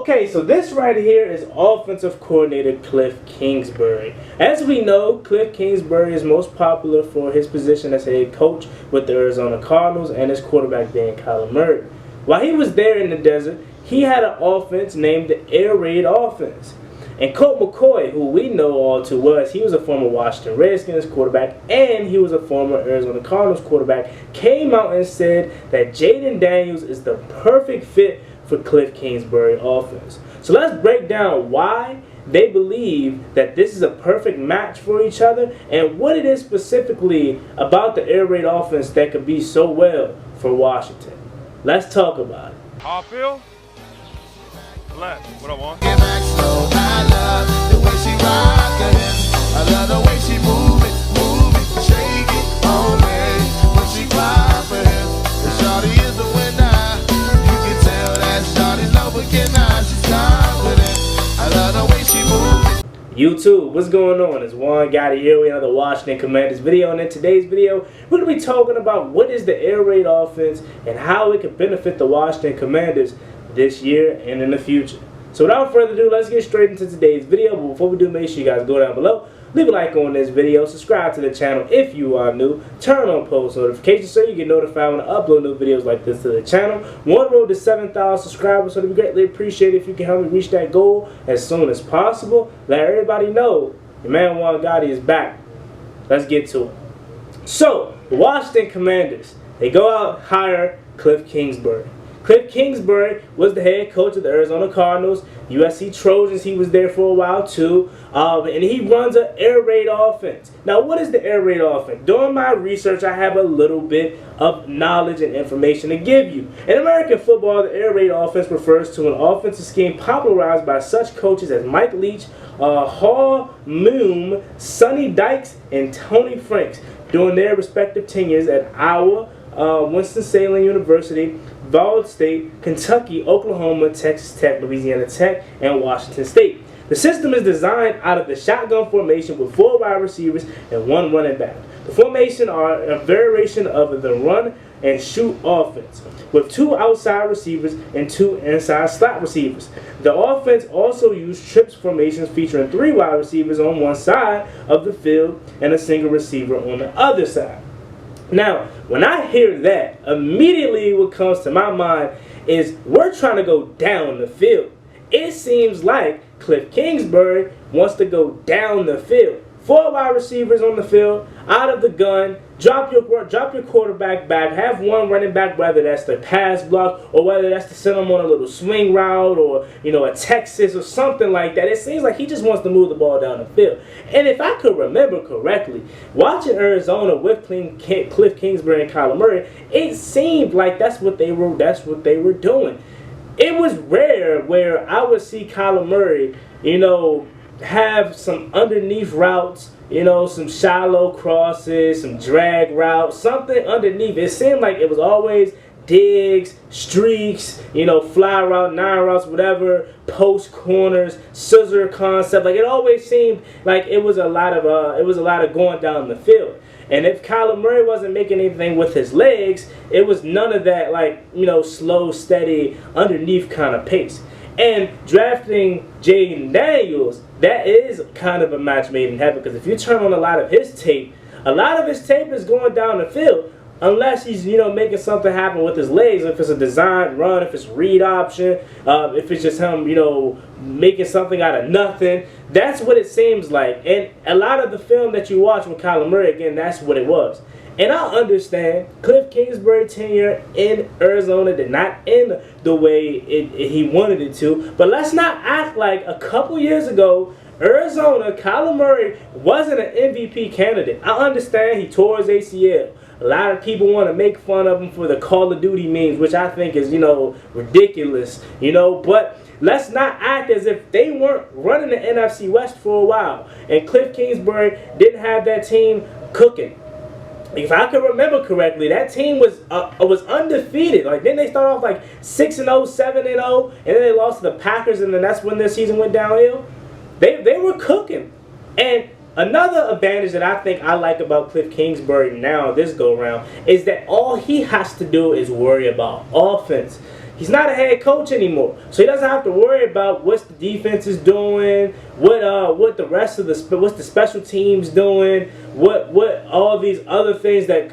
Okay, so this right here is offensive coordinator Kliff Kingsbury. As we know, Kliff Kingsbury is most popular for his position as head coach with the Arizona Cardinals and his quarterback being Kyler Murray. While he was there in the desert, he had an offense named the Air Raid offense. And Colt McCoy, who we know all too well, he was a former Washington Redskins quarterback and he was a former Arizona Cardinals quarterback, came out and said that Jayden Daniels is the perfect fit for Kliff Kingsbury offense. So let's break down why they believe that this is a perfect match for each other and what it is specifically about the air raid offense that could be so well for Washington. Let's talk about it. How I feel? Left. What I want? I love the way she rockin' it. I love the way she move it, shake it on me. When she cry for him, the shawty is the winner. You can tell that shawty's no beginner. She's confident. I love the way she move it. YouTube, what's going on? It's Juan Gotti here with another Washington Commanders video, and in today's video, we're going to be talking about what is the air raid offense and how it could benefit the Washington Commanders this year and in the future. So without further ado, let's get straight into today's video. But before we do, make sure you guys go down below, leave a like on this video, subscribe to the channel if you are new, turn on post notifications so you get notified when I upload new videos like this to the channel. We're on the road to 7,000 subscribers, so it'd be greatly appreciated if you can help me reach that goal as soon as possible. Let everybody know your man Juan Gotti is back. Let's get to it. So the Washington Commanders, they go out and hire Kliff Kingsbury. Kliff Kingsbury was the head coach of the Arizona Cardinals, USC Trojans. He was there for a while too, and he runs an air raid offense. Now, what is the air raid offense? During my research, I have a little bit of knowledge and information to give you. In American football, the air raid offense refers to an offensive scheme popularized by such coaches as Mike Leach, Hall Moom, Sonny Dykes, and Tony Franks during their respective tenures at Iowa, Winston-Salem University, Ball State, Kentucky, Oklahoma, Texas Tech, Louisiana Tech, and Washington State. The system is designed out of the shotgun formation with 4 wide receivers and 1 running back. The formation are a variation of the run and shoot offense with 2 outside receivers and 2 inside slot receivers. The offense also used trips formations featuring 3 wide receivers on one side of the field and a single receiver on the other side. Now, when I hear that, immediately what comes to my mind is we're trying to go down the field. It seems like Kliff Kingsbury wants to go down the field. 4 wide receivers on the field, out of the gun, drop your quarterback back, have 1 running back, whether that's the pass block or whether that's to send them on a little swing route or, a Texas or something like that. It seems like he just wants to move the ball down the field. And if I could remember correctly, watching Arizona with Kliff Kingsbury and Kyler Murray, it seemed like that's what they were doing. It was rare where I would see Kyler Murray, have some underneath routes, some shallow crosses, some drag routes, something underneath. It seemed like it was always digs, streaks, fly route, 9 routes, whatever, post corners, scissor concept. Like it always seemed like it was a lot of going down the field. And if Kyler Murray wasn't making anything with his legs, it was none of that slow, steady, underneath kind of pace. And drafting Jayden Daniels, that is kind of a match made in heaven, because if you turn on a lot of his tape is going down the field, unless he's making something happen with his legs. If it's a designed run, if it's read option, if it's just him making something out of nothing. That's what it seems like. And a lot of the film that you watch with Kyler Murray, again, that's what it was. And I understand Kliff Kingsbury tenure in Arizona did not end the way he wanted it to. But let's not act like a couple years ago, Arizona, Kyler Murray wasn't an MVP candidate. I understand he tore his ACL. A lot of people want to make fun of him for the Call of Duty memes, which I think is, ridiculous, But let's not act as if they weren't running the NFC West for a while. And Kliff Kingsbury didn't have that team cooking. If I can remember correctly, that team was undefeated. Then they started off 6-0, 7-0, and then they lost to the Packers, and then that's when their season went downhill. They were cooking. And another advantage that I think I like about Kliff Kingsbury now, this go around, is that all he has to do is worry about offense. He's not a head coach anymore, so he doesn't have to worry about what the defense is doing, what the rest of what's the special teams doing, what all these other things that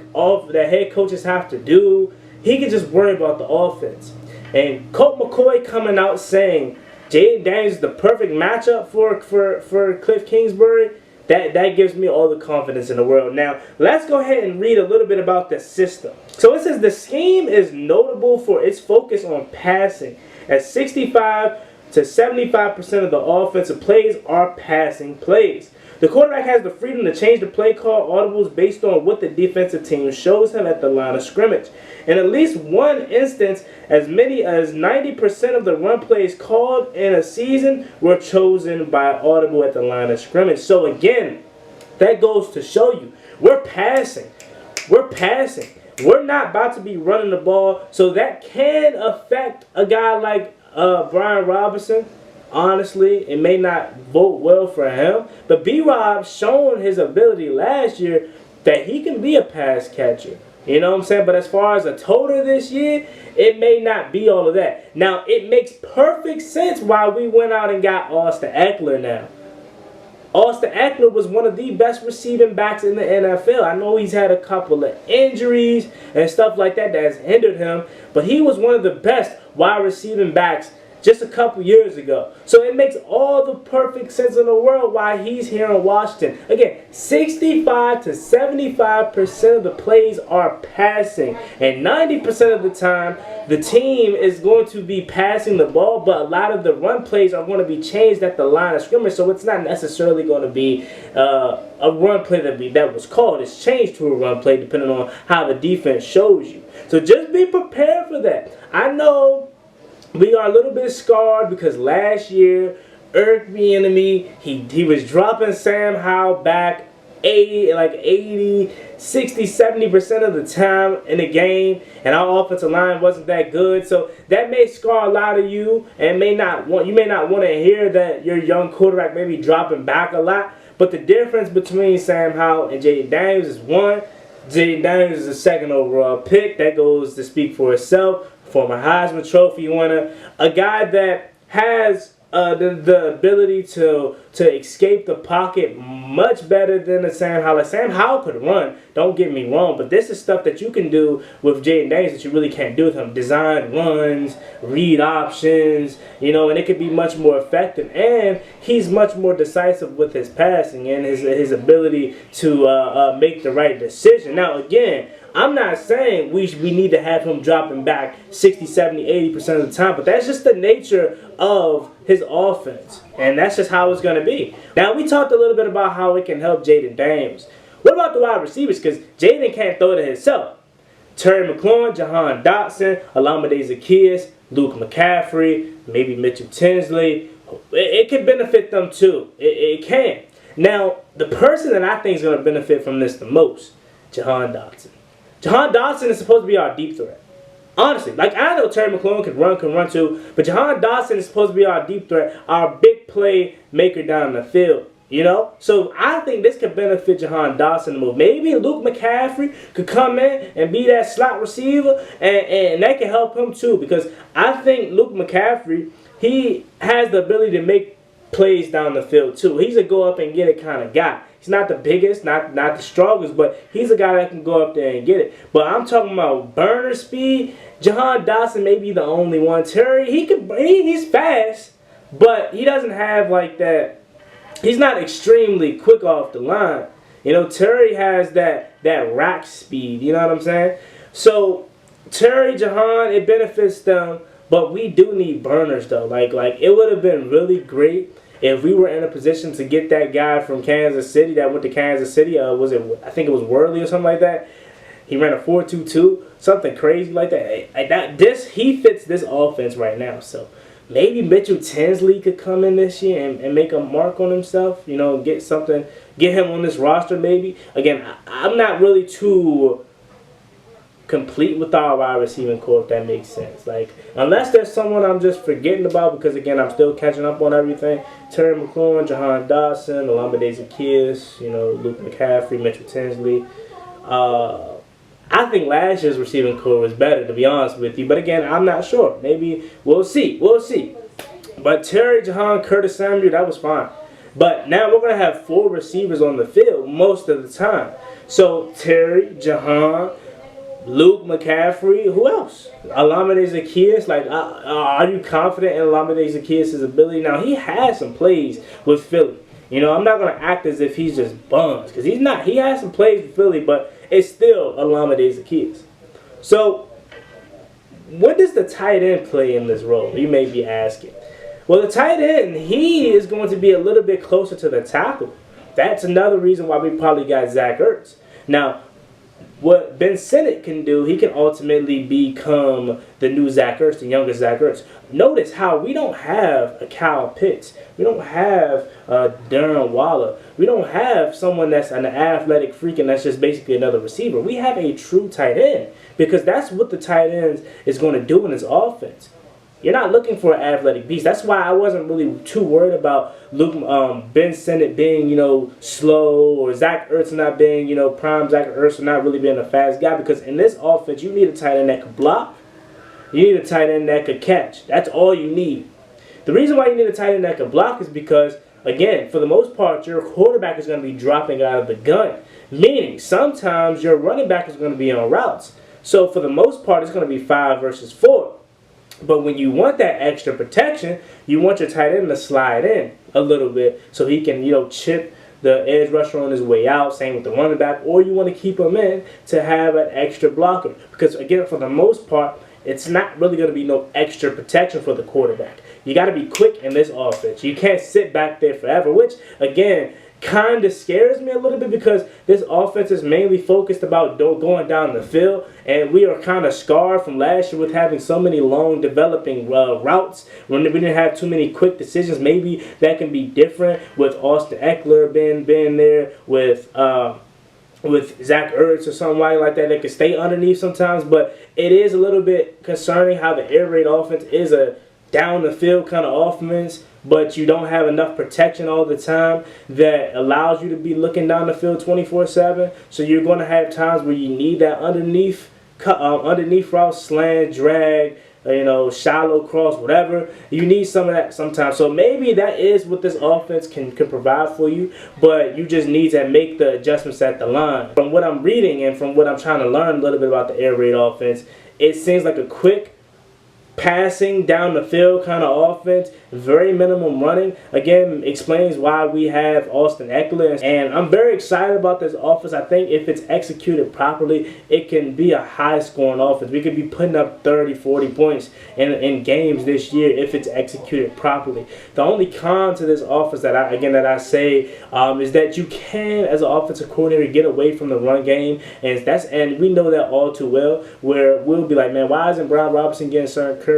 head coaches have to do. He can just worry about the offense. And Colt McCoy coming out saying Jayden Daniels is the perfect matchup for Kliff Kingsbury. That gives me all the confidence in the world. Now, let's go ahead and read a little bit about the system. So it says the scheme is notable for its focus on passing, as 65 to 75% of the offensive plays are passing plays. The quarterback has the freedom to change the play call audibles based on what the defensive team shows him at the line of scrimmage. In at least one instance, as many as 90% of the run plays called in a season were chosen by audible at the line of scrimmage. So again, that goes to show you, we're passing. We're passing. We're not about to be running the ball, so that can affect a guy like Brian Robinson. Honestly, it may not vote well for him, but B-Rob shown his ability last year that he can be a pass catcher. You know what I'm saying? But as far as a total this year, it may not be all of that. Now, it makes perfect sense why we went out and got Austin Eckler now. Austin Eckler was one of the best receiving backs in the NFL. I know he's had a couple of injuries and stuff like that has hindered him, but he was one of the best wide receiving backs just a couple years ago. So it makes all the perfect sense in the world why he's here in Washington. Again, 65 to 75% of the plays are passing. And 90% of the time, the team is going to be passing the ball, but a lot of the run plays are going to be changed at the line of scrimmage. So it's not necessarily going to be a run play that was called. It's changed to a run play depending on how the defense shows you. So just be prepared for that. I know we are a little bit scarred because last year, Eric Bieniemy, he was dropping Sam Howell back 80, 60, 70% of the time in the game, and our offensive line wasn't that good. So that may scar a lot of you, and you may not want to hear that your young quarterback may be dropping back a lot. But the difference between Sam Howell and Jayden Daniels is one, Jayden Daniels is a second overall pick. That goes to speak for itself. Former Heisman Trophy winner, a guy that has the ability to escape the pocket much better than the Sam Howell. Sam Howell could run, don't get me wrong, but this is stuff that you can do with Jayden Daniels that you really can't do with him. Design runs, read options, you know, and it could be much more effective. And he's much more decisive with his passing and his ability to make the right decision. Now, again, I'm not saying we need to have him dropping back 60, 70, 80% of the time, but that's just the nature of his offense, and that's just how it's going to be. Now, we talked a little bit about how it can help Jayden Daniels. What about the wide receivers? Because Jayden can't throw it himself. Terry McLaurin, Jahan Dotson, Olamide Zaccheaus, Luke McCaffrey, maybe Mitchell Tinsley. It can benefit them too. It can. Now, the person that I think is going to benefit from this the most, Jahan Dotson. Jahan Dotson is supposed to be our deep threat. Honestly, like I know Terry McLaurin can run too, but Jahan Dotson is supposed to be our deep threat, our big play maker down the field. You know? So I think this could benefit Jahan Dotson to move. Maybe Luke McCaffrey could come in and be that slot receiver, and that can help him too, because I think Luke McCaffrey, he has the ability to make plays down the field too. He's a go up and get it kind of guy. He's not the biggest, not the strongest, but he's a guy that can go up there and get it. But I'm talking about burner speed. Jahan Dotson may be the only one. Terry, he's fast, but he doesn't have like that. He's not extremely quick off the line. You know, Terry has that rack speed. You know what I'm saying? So Terry, Jahan, it benefits them, but we do need burners though. Like it would have been really great if we were in a position to get that guy from Kansas City that went to Kansas City. I think it was Worley or something like that. He ran a 4.22, something crazy like that. He fits this offense right now. So maybe Mitchell Tinsley could come in this year and make a mark on himself. You know, get him on this roster maybe. Again, I'm not really too complete with our wide receiving core, if that makes sense. Like, unless there's someone I'm just forgetting about, because again, I'm still catching up on everything. Terry McLaurin, Jahan Dotson, Olamide Zaccheaus, you know, Luke McCaffrey, Mitchell Tinsley. I think last year's receiving core was better, to be honest with you. But again, I'm not sure. Maybe we'll see. We'll see. But Terry, Jahan, Curtis Samuel, that was fine. But now we're going to have 4 receivers on the field most of the time. So Terry, Jahan, Luke McCaffrey, who else? Olamide Zaccheaus. Like, are you confident in Olamide Zaccheaus' ability? Now, he has some plays with Philly. You know, I'm not going to act as if he's just bums, because he's not. He has some plays with Philly, but it's still Olamide Zaccheaus. So, what does the tight end play in this role? You may be asking. Well, the tight end, he is going to be a little bit closer to the tackle. That's another reason why we probably got Zach Ertz. Now, what Ben Sinnott can do, he can ultimately become the new Zach Ertz, the younger Zach Ertz. Notice how we don't have a Kyle Pitts. We don't have Darren Waller. We don't have someone that's an athletic freak and that's just basically another receiver. We have a true tight end, because that's what the tight end is going to do in his offense. You're not looking for an athletic beast. That's why I wasn't really too worried about Ben Sinnott being, slow, or Zach Ertz not being, prime Zach Ertz not really being a fast guy. Because in this offense, you need a tight end that could block. You need a tight end that could catch. That's all you need. The reason why you need a tight end that could block is because, again, for the most part, your quarterback is going to be dropping out of the gun. Meaning, sometimes your running back is going to be on routes. So for the most part, it's going to be 5 versus 4. But when you want that extra protection, you want your tight end to slide in a little bit so he can, chip the edge rusher on his way out, same with the running back, or you want to keep him in to have an extra blocker. Because, again, for the most part, it's not really going to be no extra protection for the quarterback. You got to be quick in this offense. You can't sit back there forever, which, again, kind of scares me a little bit, because this offense is mainly focused about going down the field, and we are kind of scarred from last year with having so many long developing routes when we didn't have too many quick decisions. Maybe that can be different with Austin Eckler being there, with Zach Ertz or somebody like that that can stay underneath sometimes. But it is a little bit concerning how the air raid offense is a down the field kind of offense, but you don't have enough protection all the time that allows you to be looking down the field 24/7. So you're going to have times where you need that underneath route, slant, drag, shallow cross, whatever. You need some of that sometimes. So maybe that is what this offense can provide for you, but you just need to make the adjustments at the line. From what I'm reading and from what I'm trying to learn a little bit about the air raid offense, it seems like a quick passing down the field kind of offense, very minimum running. Again, explains why we have Austin Eckler, and I'm very excited about this offense. I think if it's executed properly, it can be a high-scoring offense. We could be putting up 30, 40 points in games this year if it's executed properly. The only con to this offense that I say is that you can, as an offensive coordinator, get away from the run game, and we know that all too well. Where we'll be like, man, why isn't Brian Robinson getting certain curries?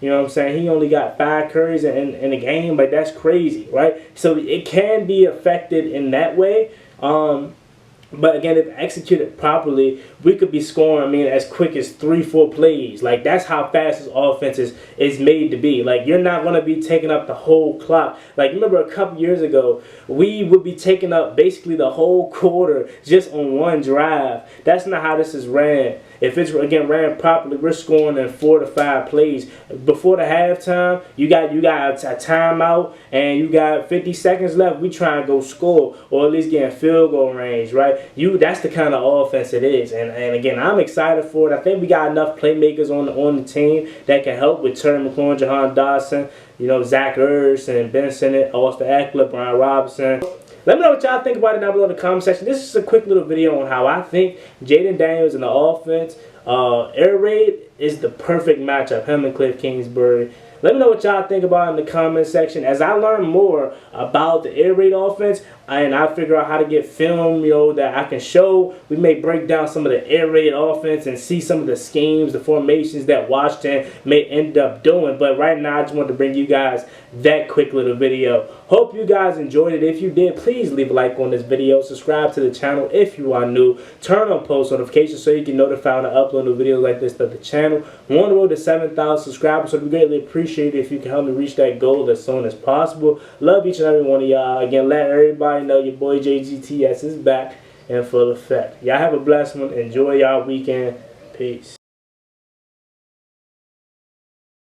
You know what I'm saying? He only got 5 curries in the game, but that's crazy, right? So it can be affected in that way. But again, if executed properly, we could be scoring, as quick as 3-4 plays. Like, that's how fast this offense is made to be. Like, you're not going to be taking up the whole clock. Like, remember a couple years ago, we would be taking up basically the whole quarter just on one drive. That's not how this is ran. If it's, again, ran properly, we're scoring in 4 to 5 plays. Before the halftime, you got a timeout, and you got 50 seconds left. We try and go score, or at least get in field goal range, right? That's the kind of offense it is. And again, I'm excited for it. I think we got enough playmakers on the team that can help with Terry McLaurin, Jahan Dodson, Zach Ertz, and Ben Sinnott, Austin Eckler, Brian Robinson. Let me know what y'all think about it down below in the comment section. This is a quick little video on how I think Jayden Daniels in the offense, air raid is the perfect matchup, him and Kliff Kingsbury. Let me know what y'all think about it in the comment section. As I learn more about the air raid offense and I figure out how to get film, that I can show, we may break down some of the air raid offense and see some of the schemes, the formations that Washington may end up doing. But right now, I just wanted to bring you guys that quick little video. Hope you guys enjoyed it. If you did, please leave a like on this video. Subscribe to the channel if you are new. Turn on post notifications so you can notify when I upload new videos like this to the channel. We're on the road to 7,000 subscribers, so we greatly appreciate it if you can help me reach that goal as soon as possible. Love each and every one of y'all. Again, let everybody know your boy JGTS is back, in full effect. Y'all have a blessed one. Enjoy y'all weekend. Peace.